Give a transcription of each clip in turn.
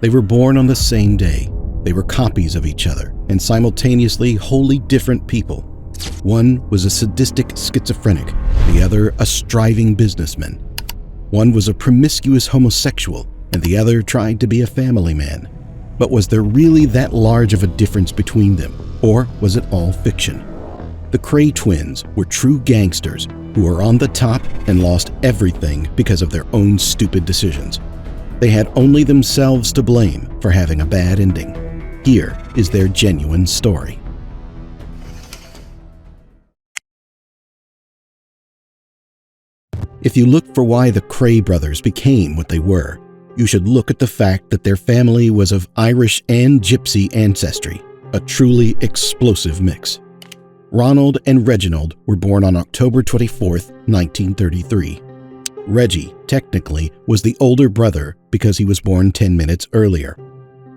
They were born on the same day. They were copies of each other and simultaneously wholly different people. One was a sadistic schizophrenic, the other a striving businessman. One was a promiscuous homosexual, and the other tried to be a family man. But was there really that large of a difference between them, or was it all fiction? The KRAY Twins were true gangsters who were on the top and lost everything because of their own stupid decisions. They had only themselves to blame for having a bad ending. Here is their genuine story. If you look for why the KRAY brothers became what they were, you should look at the fact that their family was of Irish and gypsy ancestry, a truly explosive mix. Ronald and Reginald were born on October 24, 1933. Reggie, technically, was the older brother because he was born 10 minutes earlier.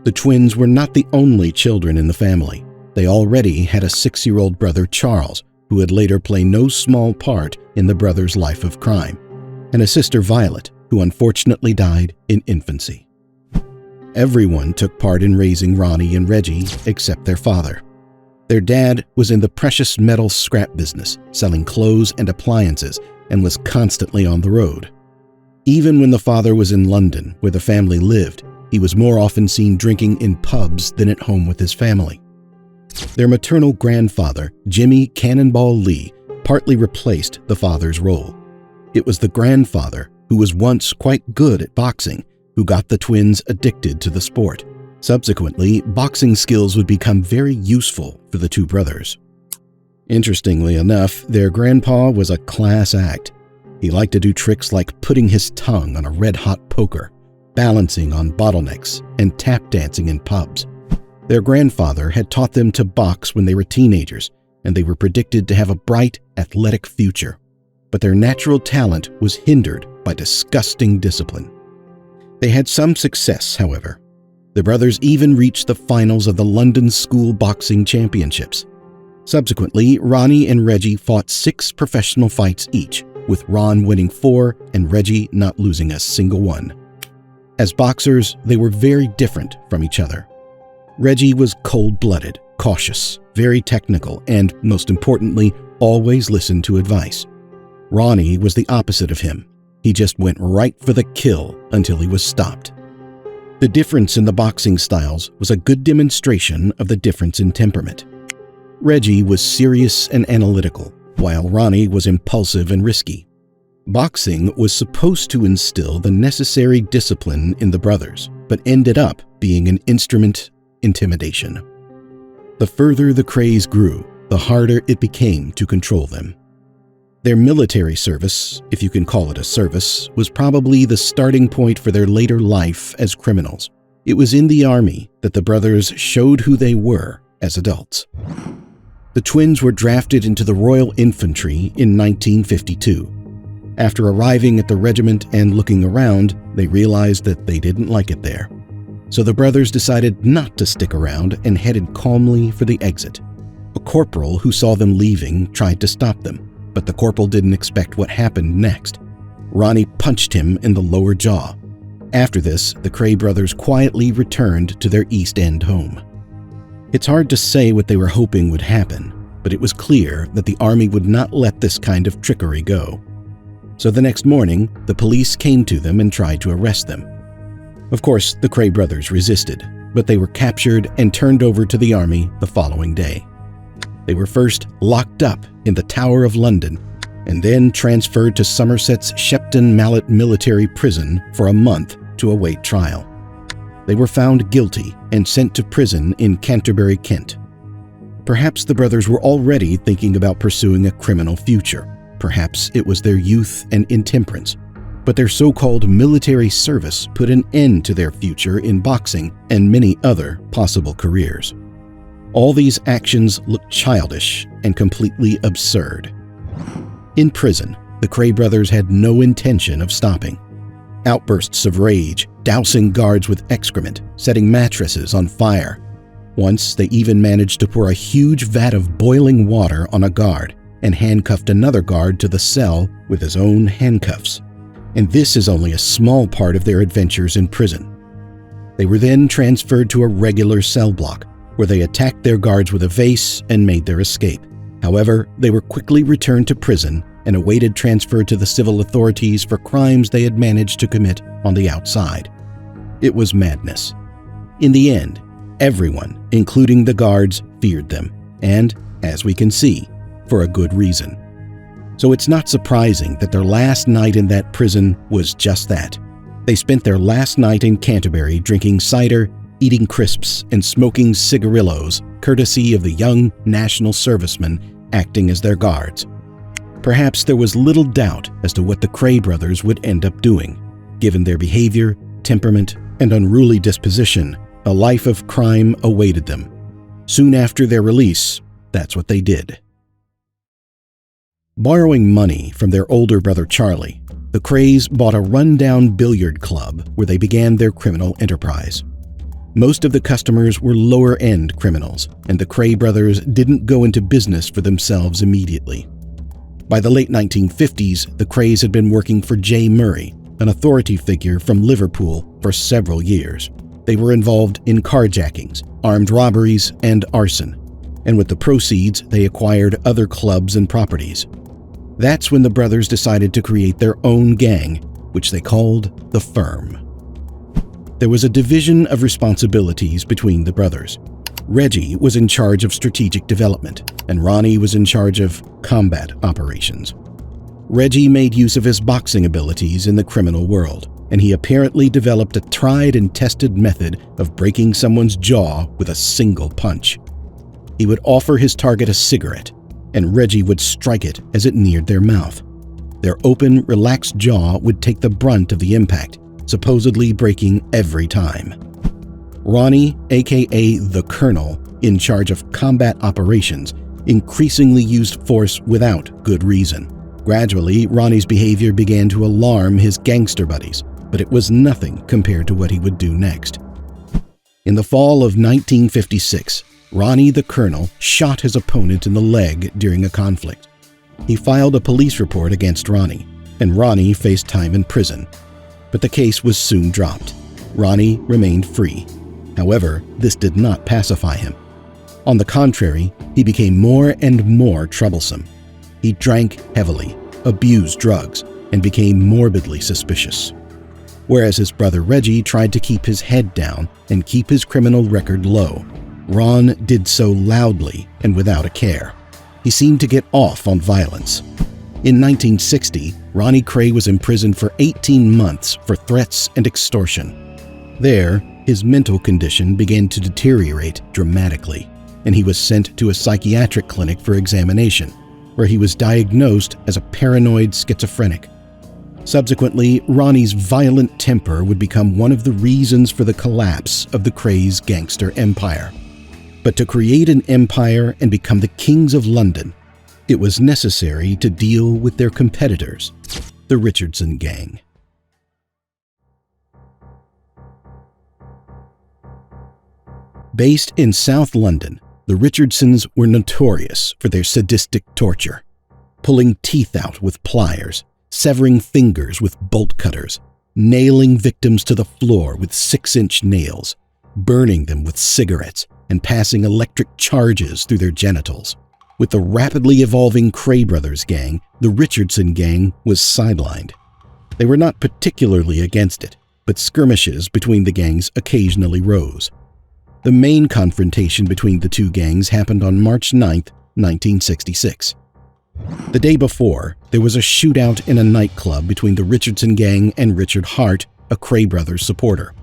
The twins were not the only children in the family. They already had a 6-year-old brother, Charles, who would later play no small part in the brothers' life of crime, and a sister, Violet, who unfortunately died in infancy. Everyone took part in raising Ronnie and Reggie except their father. Their dad was in the precious metal scrap business, selling clothes and appliances, and was constantly on the road. Even when the father was in London, where the family lived, he was more often seen drinking in pubs than at home with his family. Their maternal grandfather, Jimmy Cannonball Lee, partly replaced the father's role. It was the grandfather, who was once quite good at boxing, who got the twins addicted to the sport. Subsequently, boxing skills would become very useful for the two brothers. Interestingly enough, their grandpa was a class act. He liked to do tricks like putting his tongue on a red-hot poker, balancing on bottlenecks, and tap dancing in pubs. Their grandfather had taught them to box when they were teenagers, and they were predicted to have a bright, athletic future. But their natural talent was hindered by disgusting discipline. They had some success, however. The brothers even reached the finals of the London School Boxing Championships. Subsequently, Ronnie and Reggie fought 6 professional fights each, with Ron winning 4 and Reggie not losing a single one. As boxers, they were very different from each other. Reggie was cold-blooded, cautious, very technical, and, most importantly, always listened to advice. Ronnie was the opposite of him. He just went right for the kill until he was stopped. The difference in the boxing styles was a good demonstration of the difference in temperament. Reggie was serious and analytical, while Ronnie was impulsive and risky. Boxing was supposed to instill the necessary discipline in the brothers, but ended up being an instrument intimidation. The further the KRAYs grew, the harder it became to control them. Their military service, if you can call it a service, was probably the starting point for their later life as criminals. It was in the army that the brothers showed who they were as adults. The twins were drafted into the Royal Infantry in 1952. After arriving at the regiment and looking around, they realized that they didn't like it there. So the brothers decided not to stick around and headed calmly for the exit. A corporal who saw them leaving tried to stop them, but the corporal didn't expect what happened next. Ronnie punched him in the lower jaw. After this, the KRAY brothers quietly returned to their East End home. It's hard to say what they were hoping would happen, but it was clear that the army would not let this kind of trickery go. So the next morning, the police came to them and tried to arrest them. Of course, the KRAY brothers resisted, but they were captured and turned over to the army the following day. They were first locked up in the Tower of London and then transferred to Somerset's Shepton Mallet Military Prison for a month to await trial. They were found guilty and sent to prison in Canterbury, Kent. Perhaps the brothers were already thinking about pursuing a criminal future. Perhaps it was their youth and intemperance. But their so-called military service put an end to their future in boxing and many other possible careers. All these actions looked childish and completely absurd. In prison, the KRAY brothers had no intention of stopping. Outbursts of rage, dousing guards with excrement, setting mattresses on fire. Once, they even managed to pour a huge vat of boiling water on a guard and handcuffed another guard to the cell with his own handcuffs. And this is only a small part of their adventures in prison. They were then transferred to a regular cell block, where they attacked their guards with a vase and made their escape. However, they were quickly returned to prison and awaited transfer to the civil authorities for crimes they had managed to commit on the outside. It was madness. In the end, everyone, including the guards, feared them, and, as we can see, for a good reason. So it's not surprising that their last night in that prison was just that. They spent their last night in Canterbury drinking cider, eating crisps, and smoking cigarillos, courtesy of the young national servicemen acting as their guards. Perhaps there was little doubt as to what the KRAY brothers would end up doing. Given their behavior, temperament, and unruly disposition, a life of crime awaited them. Soon after their release, that's what they did. Borrowing money from their older brother Charlie, the KRAYs bought a rundown billiard club where they began their criminal enterprise. Most of the customers were lower-end criminals, and the KRAY brothers didn't go into business for themselves immediately. By the late 1950s, the KRAYs had been working for J. Murray, an authority figure from Liverpool, for several years. They were involved in carjackings, armed robberies, and arson, and with the proceeds, they acquired other clubs and properties. That's when the brothers decided to create their own gang, which they called the Firm. There was a division of responsibilities between the brothers. Reggie was in charge of strategic development, and Ronnie was in charge of combat operations. Reggie made use of his boxing abilities in the criminal world, and he apparently developed a tried and tested method of breaking someone's jaw with a single punch. He would offer his target a cigarette, and Reggie would strike it as it neared their mouth. Their open, relaxed jaw would take the brunt of the impact, supposedly breaking every time. Ronnie, aka the Colonel, in charge of combat operations, increasingly used force without good reason. Gradually, Ronnie's behavior began to alarm his gangster buddies, but it was nothing compared to what he would do next. In the fall of 1956, Ronnie the Colonel shot his opponent in the leg during a conflict. He filed a police report against Ronnie, and Ronnie faced time in prison. But the case was soon dropped. Ronnie remained free. However, this did not pacify him. On the contrary, he became more and more troublesome. He drank heavily, abused drugs, and became morbidly suspicious. Whereas his brother Reggie tried to keep his head down and keep his criminal record low, Ron did so loudly and without a care. He seemed to get off on violence. In 1960, Ronnie KRAY was imprisoned for 18 months for threats and extortion. There, his mental condition began to deteriorate dramatically, and he was sent to a psychiatric clinic for examination, where he was diagnosed as a paranoid schizophrenic. Subsequently, Ronnie's violent temper would become one of the reasons for the collapse of the KRAY's gangster empire. But to create an empire and become the kings of London, it was necessary to deal with their competitors, the Richardson Gang. Based in South London, the Richardsons were notorious for their sadistic torture, pulling teeth out with pliers, severing fingers with bolt cutters, nailing victims to the floor with 6-inch nails, burning them with cigarettes, and passing electric charges through their genitals. With the rapidly evolving KRAY Brothers gang, the Richardson Gang was sidelined. They were not particularly against it, but skirmishes between the gangs occasionally rose. The main confrontation between the two gangs happened on March 9, 1966. The day before, there was a shootout in a nightclub between the Richardson Gang and Richard Hart, a KRAY Brothers supporter.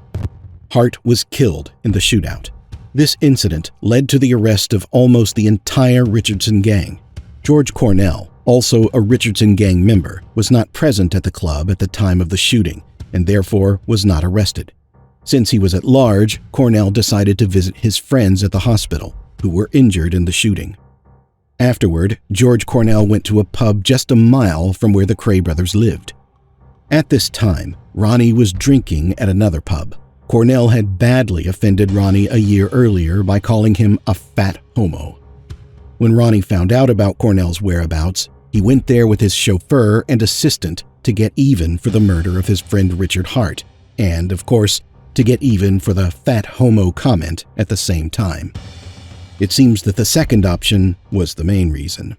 Hart was killed in the shootout. This incident led to the arrest of almost the entire Richardson Gang. George Cornell, also a Richardson Gang member, was not present at the club at the time of the shooting and therefore was not arrested. Since he was at large, Cornell decided to visit his friends at the hospital, who were injured in the shooting. Afterward, George Cornell went to a pub just a mile from where the KRAY brothers lived. At this time, Ronnie was drinking at another pub. Cornell had badly offended Ronnie a year earlier by calling him a fat homo. When Ronnie found out about Cornell's whereabouts, he went there with his chauffeur and assistant to get even for the murder of his friend Richard Hart, and, of course, to get even for the fat homo comment at the same time. It seems that the second option was the main reason.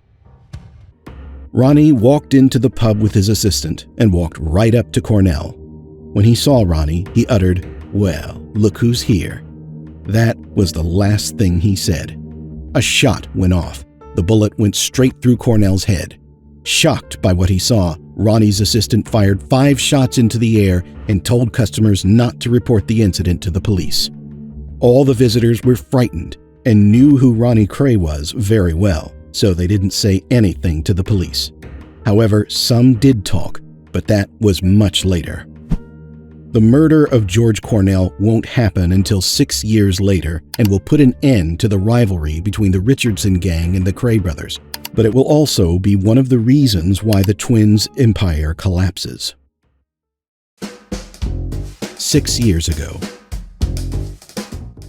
Ronnie walked into the pub with his assistant and walked right up to Cornell. When he saw Ronnie, he uttered, "Well, look who's here." That was the last thing he said. A shot went off. The bullet went straight through Cornell's head. Shocked by what he saw, Ronnie's assistant fired 5 shots into the air and told customers not to report the incident to the police. All the visitors were frightened and knew who Ronnie KRAY was very well, so they didn't say anything to the police. However, some did talk, but that was much later. The murder of George Cornell won't happen until 6 years later and will put an end to the rivalry between the Richardson gang and the KRAY brothers, but it will also be one of the reasons why the Twins' empire collapses. 6 years ago.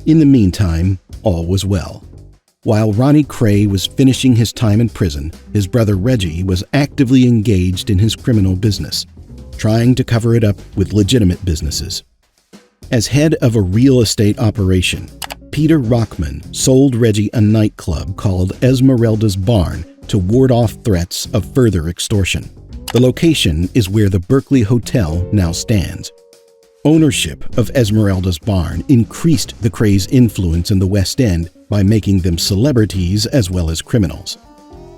In the meantime, all was well. While Ronnie KRAY was finishing his time in prison, his brother Reggie was actively engaged in his criminal business, trying to cover it up with legitimate businesses. As head of a real estate operation, Peter Rockman sold Reggie a nightclub called Esmeralda's Barn to ward off threats of further extortion. The location is where the Berkeley Hotel now stands. Ownership of Esmeralda's Barn increased the KRAY's influence in the West End by making them celebrities as well as criminals.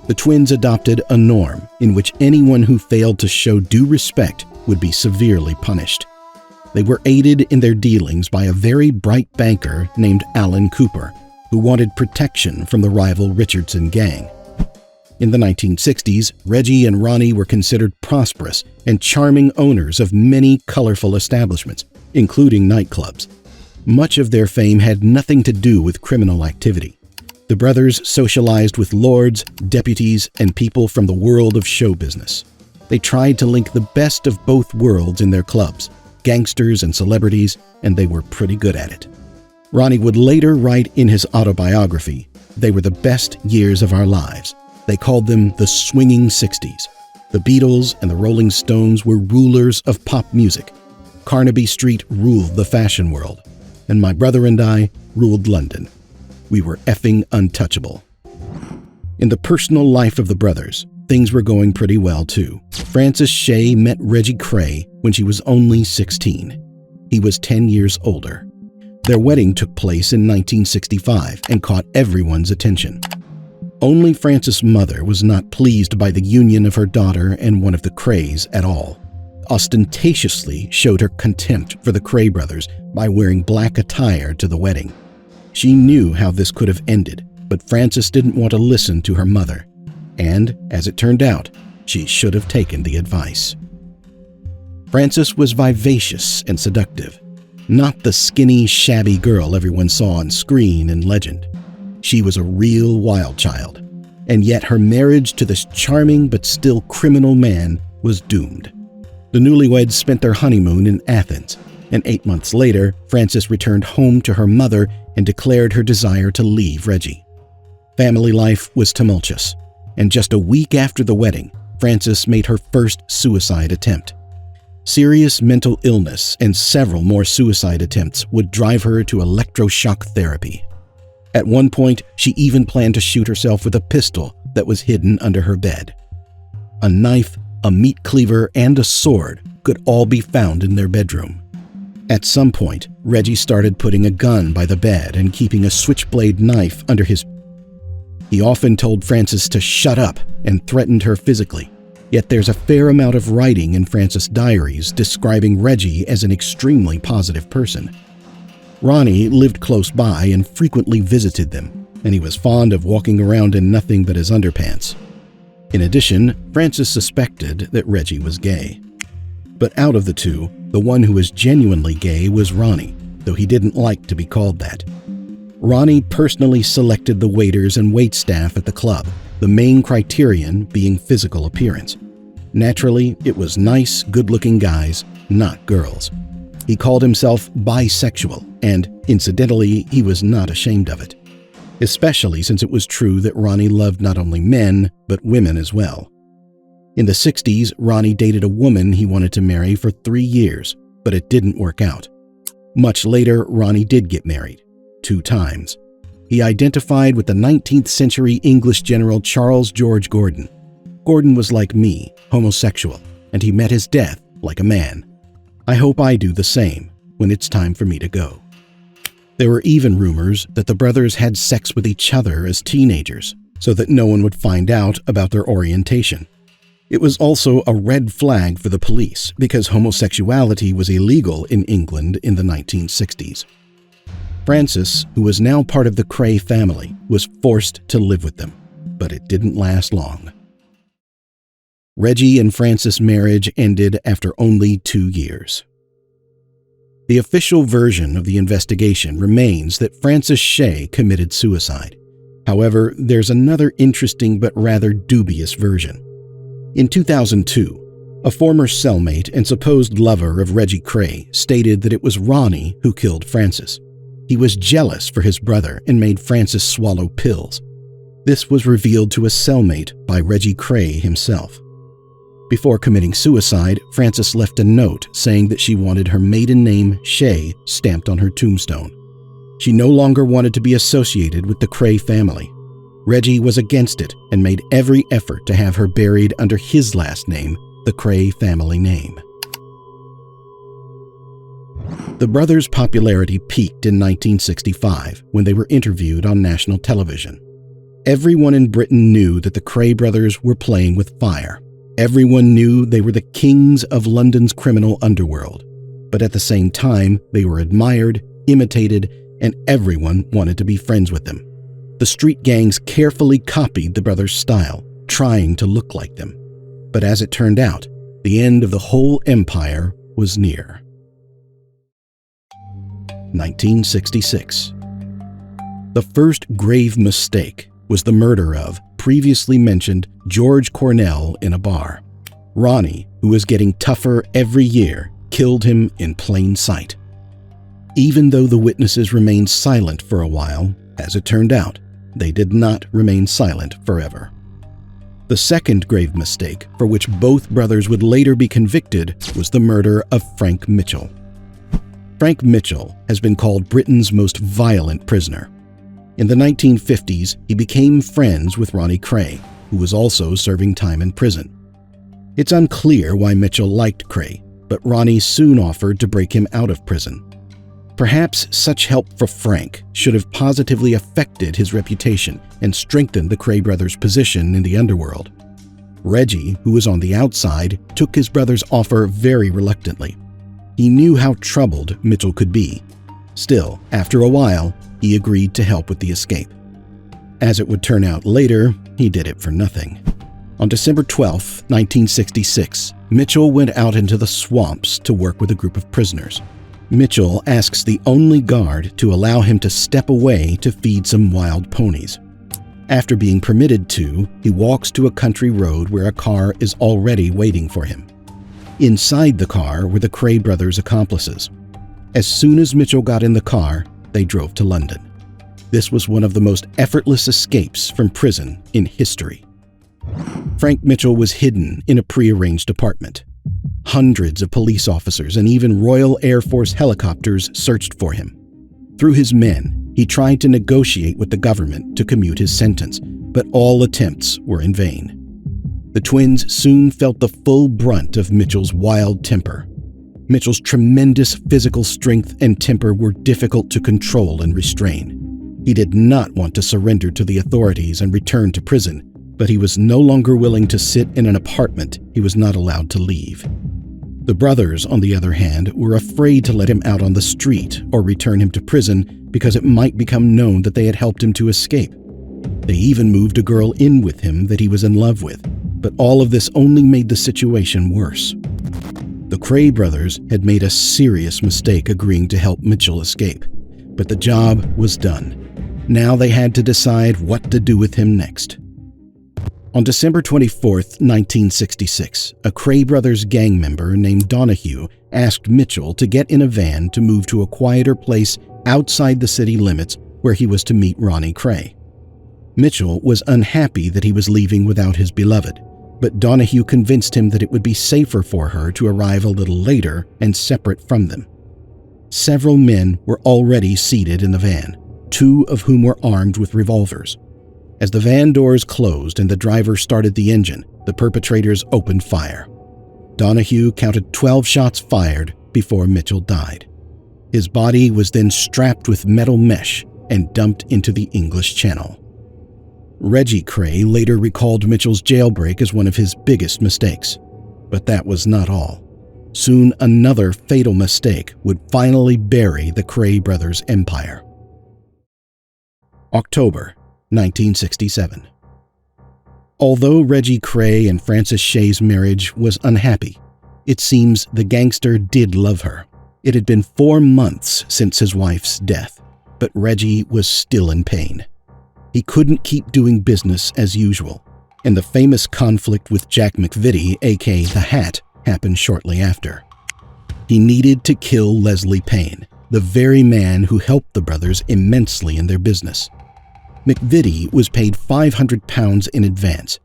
The Twins adopted a norm in which anyone who failed to show due respect would be severely punished. They were aided in their dealings by a very bright banker named Alan Cooper, who wanted protection from the rival Richardson gang. In the 1960s, Reggie and Ronnie were considered prosperous and charming owners of many colorful establishments, including nightclubs. Much of their fame had nothing to do with criminal activity. The brothers socialized with lords, deputies, and people from the world of show business. They tried to link the best of both worlds in their clubs, gangsters and celebrities, and they were pretty good at it. Ronnie would later write in his autobiography, "They were the best years of our lives." They called them the swinging 60s. The Beatles and the Rolling Stones were rulers of pop music. Carnaby Street ruled the fashion world, and my brother and I ruled London. We were effing untouchable. In the personal life of the brothers, things were going pretty well too. Frances Shay met Reggie KRAY when she was only 16. He was 10 years older. Their wedding took place in 1965 and caught everyone's attention. Only Frances' mother was not pleased by the union of her daughter and one of the KRAYs at all. Ostentatiously showed her contempt for the KRAY brothers by wearing black attire to the wedding. She knew how this could have ended, but Frances didn't want to listen to her mother. And, as it turned out, she should have taken the advice. Frances was vivacious and seductive, not the skinny, shabby girl everyone saw on screen and legend. She was a real wild child, and yet her marriage to this charming but still criminal man was doomed. The newlyweds spent their honeymoon in Athens, and 8 months later, Frances returned home to her mother and declared her desire to leave Reggie. Family life was tumultuous, and just a week after the wedding, Frances made her first suicide attempt. Serious mental illness and several more suicide attempts would drive her to electroshock therapy. At one point, she even planned to shoot herself with a pistol that was hidden under her bed. A knife, a meat cleaver, and a sword could all be found in their bedroom. At some point, Reggie started putting a gun by the bed and keeping a switchblade knife under his. He often told Frances to shut up and threatened her physically, yet there's a fair amount of writing in Frances' diaries describing Reggie as an extremely positive person. Ronnie lived close by and frequently visited them, and he was fond of walking around in nothing but his underpants. In addition, Frances suspected that Reggie was gay. But out of the two, the one who was genuinely gay was Ronnie, though he didn't like to be called that. Ronnie personally selected the waiters and waitstaff at the club, the main criterion being physical appearance. Naturally, it was nice, good-looking guys, not girls. He called himself bisexual, and incidentally, he was not ashamed of it. Especially since it was true that Ronnie loved not only men, but women as well. In the 60s, Ronnie dated a woman he wanted to marry for 3 years, but it didn't work out. Much later, Ronnie did get married, 2 times. He identified with the 19th century English general Charles George Gordon. Gordon was like me, homosexual, and he met his death like a man. I hope I do the same when it's time for me to go. There were even rumors that the brothers had sex with each other as teenagers, so that no one would find out about their orientation. It was also a red flag for the police because homosexuality was illegal in England in the 1960s. Frances, who was now part of the KRAY family, was forced to live with them, but it didn't last long. Reggie and Frances' marriage ended after only 2 years. The official version of the investigation remains that Frances Shay committed suicide. However, there's another interesting but rather dubious version. In 2002, a former cellmate and supposed lover of Reggie KRAY stated that it was Ronnie who killed Frances. He was jealous for his brother and made Frances swallow pills. This was revealed to a cellmate by Reggie KRAY himself. Before committing suicide, Frances left a note saying that she wanted her maiden name, Shay, stamped on her tombstone. She no longer wanted to be associated with the KRAY family. Reggie was against it and made every effort to have her buried under his last name, the KRAY family name. The brothers' popularity peaked in 1965 when they were interviewed on national television. Everyone in Britain knew that the KRAY brothers were playing with fire. Everyone knew they were the kings of London's criminal underworld. But at the same time, they were admired, imitated, and everyone wanted to be friends with them. The street gangs carefully copied the brothers' style, trying to look like them. But as it turned out, the end of the whole empire was near. 1966. The first grave mistake was the murder of previously mentioned George Cornell in a bar. Ronnie, who was getting tougher every year, killed him in plain sight. Even though the witnesses remained silent for a while, as it turned out, they did not remain silent forever. The second grave mistake, for which both brothers would later be convicted, was the murder of Frank Mitchell. Frank Mitchell has been called Britain's most violent prisoner. In the 1950s, he became friends with Ronnie KRAY, who was also serving time in prison. It's unclear why Mitchell liked KRAY, but Ronnie soon offered to break him out of prison. Perhaps such help for Frank should have positively affected his reputation and strengthened the KRAY brothers' position in the underworld. Reggie, who was on the outside, took his brother's offer very reluctantly. He knew how troubled Mitchell could be. Still, after a while, he agreed to help with the escape. As it would turn out later, he did it for nothing. On December 12, 1966, Mitchell went out into the swamps to work with a group of prisoners. Mitchell asks the only guard to allow him to step away to feed some wild ponies. After being permitted to, he walks to a country road where a car is already waiting for him. Inside the car were the KRAY brothers' accomplices. As soon as Mitchell got in the car, they drove to London. This was one of the most effortless escapes from prison in history. Frank Mitchell was hidden in a prearranged apartment. Hundreds of police officers and even Royal Air Force helicopters searched for him. Through his men, he tried to negotiate with the government to commute his sentence, but all attempts were in vain. The twins soon felt the full brunt of Mitchell's wild temper. Mitchell's tremendous physical strength and temper were difficult to control and restrain. He did not want to surrender to the authorities and return to prison, but he was no longer willing to sit in an apartment he was not allowed to leave. The brothers, on the other hand, were afraid to let him out on the street or return him to prison because it might become known that they had helped him to escape. They even moved a girl in with him that he was in love with, but all of this only made the situation worse. The KRAY brothers had made a serious mistake agreeing to help Mitchell escape, but the job was done. Now they had to decide what to do with him next. On December 24, 1966, a KRAY brothers gang member named Donahue asked Mitchell to get in a van to move to a quieter place outside the city limits where he was to meet Ronnie KRAY. Mitchell was unhappy that he was leaving without his beloved, but Donahue convinced him that it would be safer for her to arrive a little later and separate from them. Several men were already seated in the van, 2 of whom were armed with revolvers. As the van doors closed and the driver started the engine, the perpetrators opened fire. Donahue counted 12 shots fired before Mitchell died. His body was then strapped with metal mesh and dumped into the English Channel. Reggie KRAY later recalled Mitchell's jailbreak as one of his biggest mistakes. But that was not all. Soon another fatal mistake would finally bury the KRAY brothers' empire. October 1967. Although Reggie KRAY and Frances Shay's marriage was unhappy, it seems the gangster did love her. It had been 4 months since his wife's death, but Reggie was still in pain. He couldn't keep doing business as usual, and the famous conflict with Jack McVitie, aka the Hat, happened shortly after. He needed to kill Leslie Payne, the very man who helped the brothers immensely in their business. McVitie was paid £500 in advance,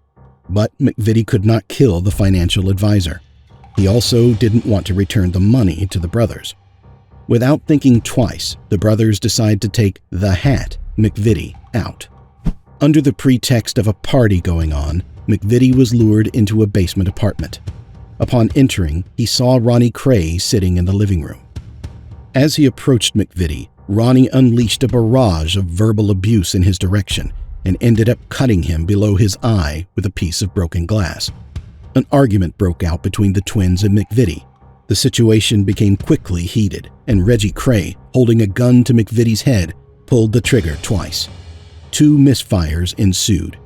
but McVitie could not kill the financial advisor. He also didn't want to return the money to the brothers. Without thinking twice, the brothers decided to take the Hat, McVitie, out. Under the pretext of a party going on, McVitie was lured into a basement apartment. Upon entering, he saw Ronnie KRAY sitting in the living room. As he approached McVitie, Ronnie unleashed a barrage of verbal abuse in his direction and ended up cutting him below his eye with a piece of broken glass. An argument broke out between the twins and McVitie. The situation became quickly heated, and Reggie KRAY, holding a gun to McVitie's head, pulled the trigger twice. 2 misfires ensued.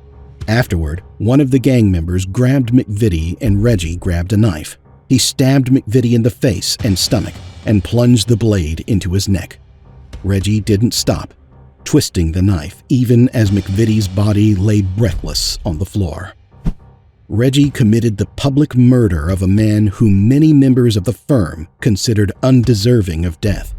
Afterward, one of the gang members grabbed McVitie and Reggie grabbed a knife. He stabbed McVitie in the face and stomach and plunged the blade into his neck. Reggie didn't stop, twisting the knife even as McVitie's body lay breathless on the floor. Reggie committed the public murder of a man whom many members of the firm considered undeserving of death.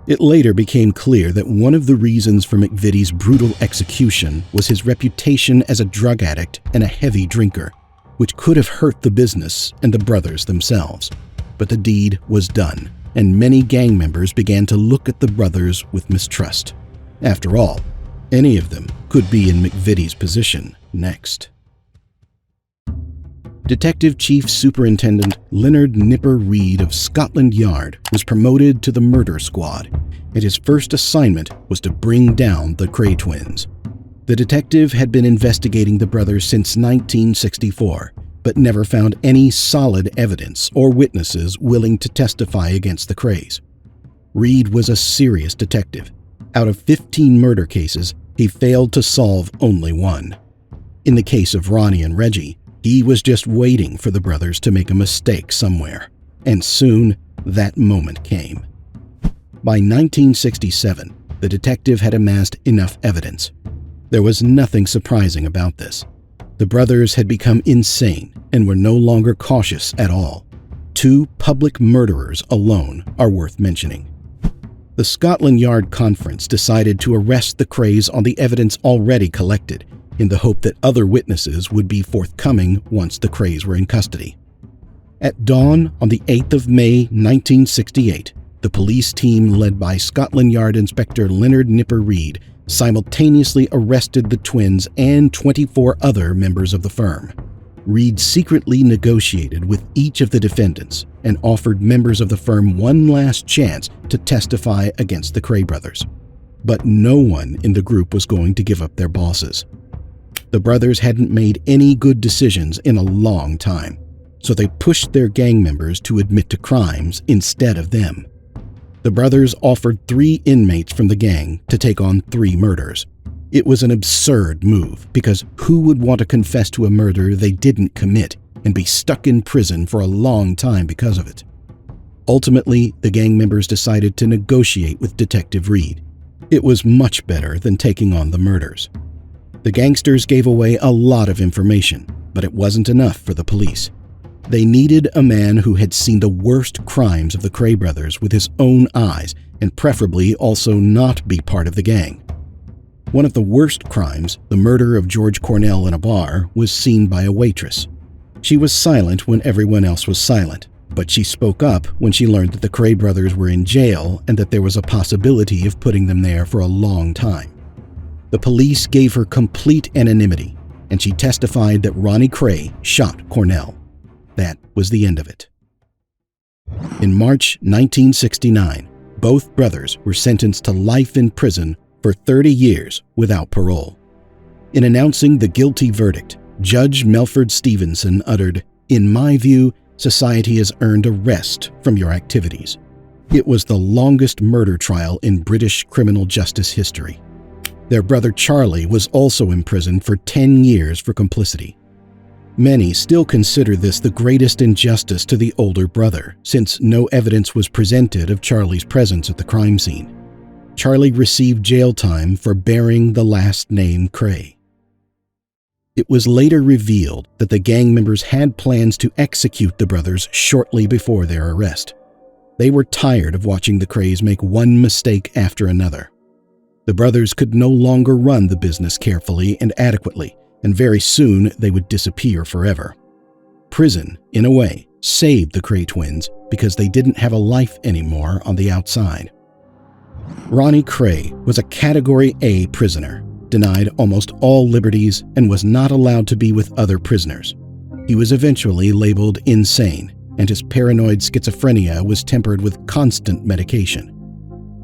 It later became clear that one of the reasons for McVitie's brutal execution was his reputation as a drug addict and a heavy drinker, which could have hurt the business and the brothers themselves. But the deed was done, and many gang members began to look at the brothers with mistrust. After all, any of them could be in McVitie's position next. Detective Chief Superintendent Leonard Nipper Reed of Scotland Yard was promoted to the murder squad, and his first assignment was to bring down the KRAY Twins. The detective had been investigating the brothers since 1964, but never found any solid evidence or witnesses willing to testify against the KRAYs. Reed was a serious detective. Out of 15 murder cases, he failed to solve only 1. In the case of Ronnie and Reggie, he was just waiting for the brothers to make a mistake somewhere, and soon that moment came. By 1967, the detective had amassed enough evidence. There was nothing surprising about this. The brothers had become insane and were no longer cautious at all. 2 public murderers alone are worth mentioning. The Scotland Yard Conference decided to arrest the KRAYs on the evidence already collected, in the hope that other witnesses would be forthcoming once the KRAYs were in custody. At dawn on the 8th of May 1968, the police team led by Scotland Yard Inspector Leonard Nipper Reed simultaneously arrested the twins and 24 other members of the firm. Reed secretly negotiated with each of the defendants and offered members of the firm one last chance to testify against the KRAY brothers. But no one in the group was going to give up their bosses. The brothers hadn't made any good decisions in a long time, so they pushed their gang members to admit to crimes instead of them. The brothers offered 3 inmates from the gang to take on 3 murders. It was an absurd move because who would want to confess to a murder they didn't commit and be stuck in prison for a long time because of it? Ultimately, the gang members decided to negotiate with Detective Reed. It was much better than taking on the murders. The gangsters gave away a lot of information, but it wasn't enough for the police. They needed a man who had seen the worst crimes of the KRAY brothers with his own eyes and preferably also not be part of the gang. One of the worst crimes, the murder of George Cornell in a bar, was seen by a waitress. She was silent when everyone else was silent, But she spoke up when she learned that the KRAY brothers were in jail and that there was a possibility of putting them there for a long time. The police gave her complete anonymity, and she testified that Ronnie KRAY shot Cornell. That was the end of it. In March 1969, both brothers were sentenced to life in prison for 30 years without parole. In announcing the guilty verdict, Judge Melford Stevenson uttered, "In my view, society has earned a rest from your activities." It was the longest murder trial in British criminal justice history. Their brother Charlie was also imprisoned for 10 years for complicity. Many still consider this the greatest injustice to the older brother, since no evidence was presented of Charlie's presence at the crime scene. Charlie received jail time for bearing the last name KRAY. It was later revealed that the gang members had plans to execute the brothers shortly before their arrest. They were tired of watching the KRAYs make one mistake after another. The brothers could no longer run the business carefully and adequately, and very soon they would disappear forever. Prison, in a way, saved the KRAY twins because they didn't have a life anymore on the outside. Ronnie KRAY was a Category A prisoner, denied almost all liberties, and was not allowed to be with other prisoners. He was eventually labeled insane, and his paranoid schizophrenia was tempered with constant medication.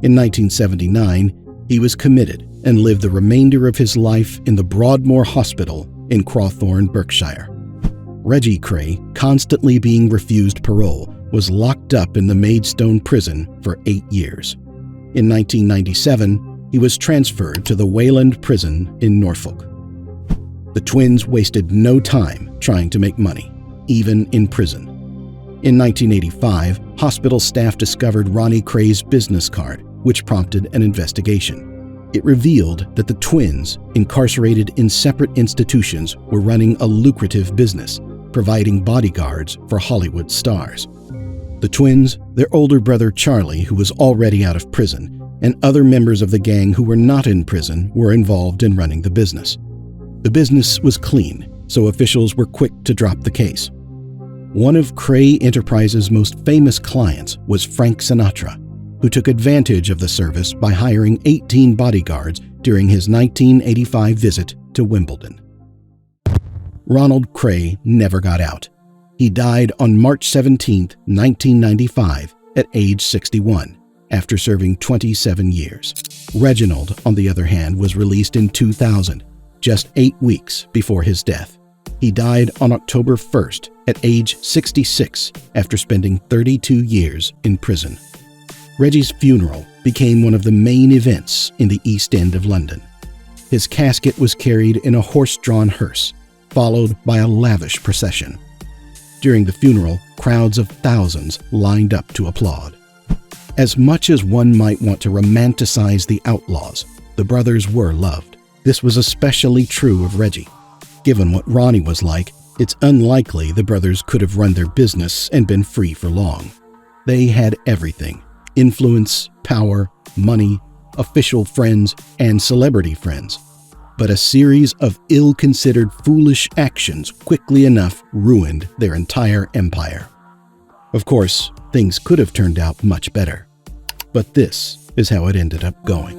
In 1979, he was committed and lived the remainder of his life in the Broadmoor Hospital in Crawthorne, Berkshire. Reggie KRAY, constantly being refused parole, was locked up in the Maidstone prison for 8 years. In 1997, he was transferred to the Wayland prison in Norfolk. The twins wasted no time trying to make money, even in prison. In 1985, hospital staff discovered Ronnie KRAY's business card, which prompted an investigation. It revealed that the twins, incarcerated in separate institutions, were running a lucrative business, providing bodyguards for Hollywood stars. The twins, their older brother Charlie, who was already out of prison, and other members of the gang who were not in prison were involved in running the business. The business was clean, so officials were quick to drop the case. One of KRAY Enterprises' most famous clients was Frank Sinatra, who took advantage of the service by hiring 18 bodyguards during his 1985 visit to Wimbledon. Ronald KRAY never got out. He died on March 17, 1995, at age 61, after serving 27 years. Reginald, on the other hand, was released in 2000, just 8 weeks before his death. He died on October 1st at age 66 after spending 32 years in prison. Reggie's funeral became one of the main events in the East End of London. His casket was carried in a horse-drawn hearse, followed by a lavish procession. During the funeral, crowds of thousands lined up to applaud. As much as one might want to romanticize the outlaws, the brothers were loved. This was especially true of Reggie. Given what Ronnie was like, it's unlikely the brothers could have run their business and been free for long. They had everything: influence, power, money, official friends, and celebrity friends. But a series of ill-considered foolish actions quickly enough ruined their entire empire. Of course, things could have turned out much better. But this is how it ended up going.